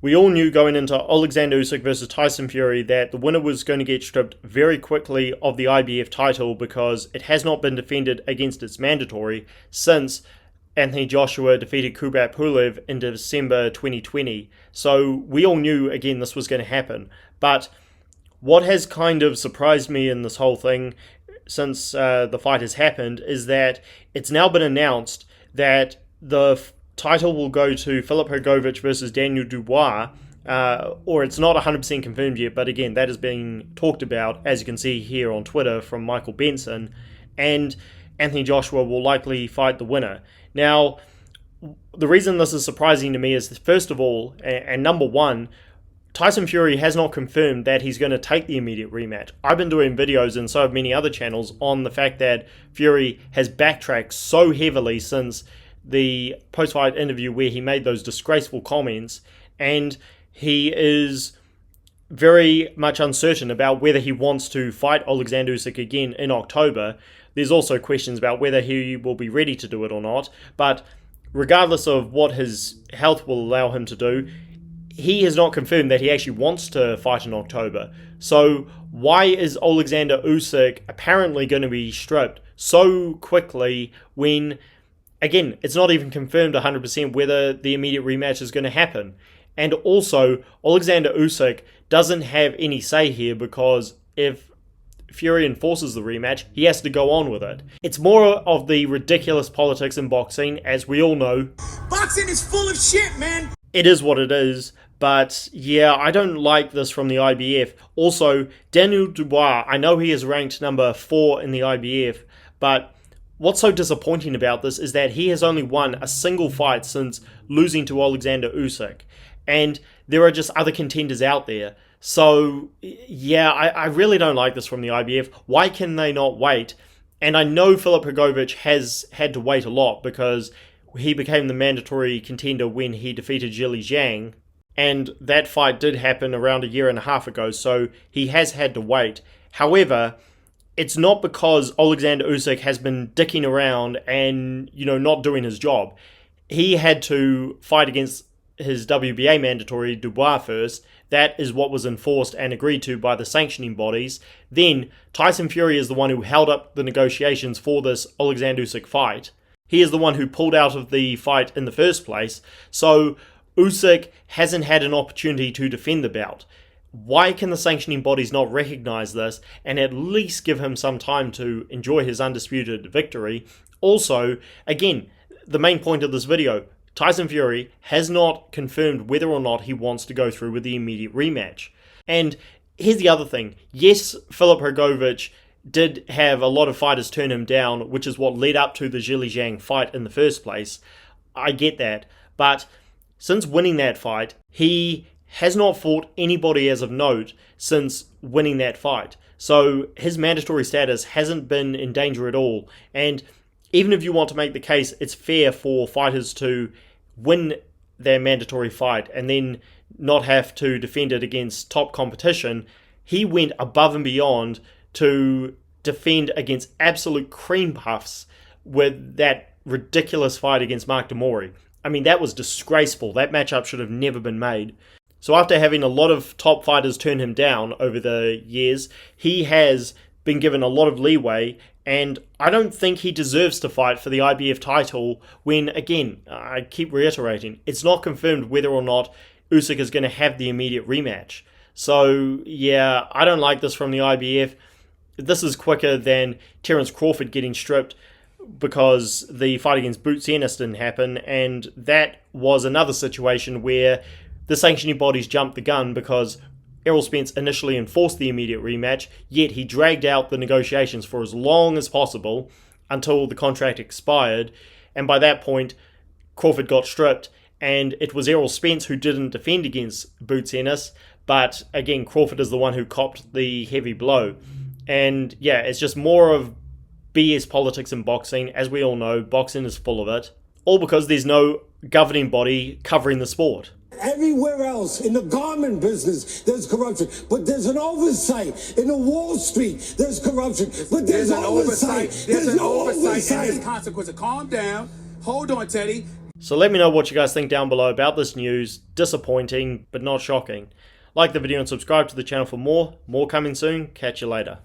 We all knew going into Oleksandr Usyk versus Tyson Fury that the winner was going to get stripped very quickly of the IBF title because it has not been defended against its mandatory since Anthony Joshua defeated Kubrat Pulev in December 2020. So we all knew, again, this was going to happen. But what has kind of surprised me in this whole thing since the fight has happened is that it's now been announced that the title will go to Filip Hrgovic versus Daniel Dubois, or it's not 100% confirmed yet, but again, that is being talked about, as you can see here on Twitter from Michael Benson, and Anthony Joshua will likely fight the winner. Now, the reason this is surprising to me is, first of all, and number one, Tyson Fury has not confirmed that he's going to take the immediate rematch. I've been doing videos, and so have many other channels, on the fact that Fury has backtracked so heavily since the post-fight interview where he made those disgraceful comments, and he is very much uncertain about whether he wants to fight Oleksandr Usyk again in October. There's also questions about whether he will be ready to do it or not, but regardless of what his health will allow him to do, he has not confirmed that he actually wants to fight in October. So why is Oleksandr Usyk apparently going to be stripped so quickly when, again, it's not even confirmed 100% whether the immediate rematch is going to happen? And also, Oleksandr Usyk doesn't have any say here, because if Fury enforces the rematch, he has to go on with it. It's more of the ridiculous politics in boxing, as we all know. Boxing is full of shit, man! It is what it is, but yeah, I don't like this from the IBF. Also, Daniel Dubois, I know he is ranked number 4 in the IBF, but what's so disappointing about this is that he has only won a single fight since losing to Oleksandr Usyk, and there are just other contenders out there. So yeah, I really don't like this from the IBF. Why can they not wait? And I know Filip Hrgovic has had to wait a lot, because he became the mandatory contender when he defeated Zhilei Zhang, and that fight did happen around a year and a half ago, so he has had to wait. However, it's not because Oleksandr Usyk has been dicking around and, not doing his job. He had to fight against his WBA mandatory Dubois first. That is what was enforced and agreed to by the sanctioning bodies. Then Tyson Fury is the one who held up the negotiations for this Oleksandr Usyk fight. He is the one who pulled out of the fight in the first place. So Usyk hasn't had an opportunity to defend the belt. Why can the sanctioning bodies not recognize this and at least give him some time to enjoy his undisputed victory? Also, again, the main point of this video, Tyson Fury has not confirmed whether or not he wants to go through with the immediate rematch. And here's the other thing. Yes, Filip Hrgovic did have a lot of fighters turn him down, which is what led up to the Zhilei Zhang fight in the first place. I get that. But since winning that fight, he has not fought anybody as of note since winning that fight. So his mandatory status hasn't been in danger at all. And even if you want to make the case it's fair for fighters to win their mandatory fight and then not have to defend it against top competition, he went above and beyond to defend against absolute cream puffs with that ridiculous fight against Mark Demori. I mean, that was disgraceful. That matchup should have never been made. So after having a lot of top fighters turn him down over the years, he has been given a lot of leeway, and I don't think he deserves to fight for the IBF title when, again, I keep reiterating, it's not confirmed whether or not Usyk is going to have the immediate rematch. So yeah, I don't like this from the IBF. This is quicker than Terence Crawford getting stripped because the fight against Boots Ennis didn't happen, and that was another situation where the sanctioning bodies jumped the gun because Errol Spence initially enforced the immediate rematch, yet he dragged out the negotiations for as long as possible until the contract expired, and by that point Crawford got stripped, and it was Errol Spence who didn't defend against Boots Ennis, but again, Crawford is the one who copped the heavy blow. And yeah, it's just more of BS politics in boxing. As we all know, boxing is full of it. All because there's no governing body covering the sport. Everywhere else in the garment business, there's corruption. But there's an oversight. In the Wall Street, there's corruption. But there's an oversight. There's an oversight and there's consequences. Calm down. Hold on, Teddy. So let me know what you guys think down below about this news. Disappointing, but not shocking. Like the video and subscribe to the channel for more. More coming soon. Catch you later.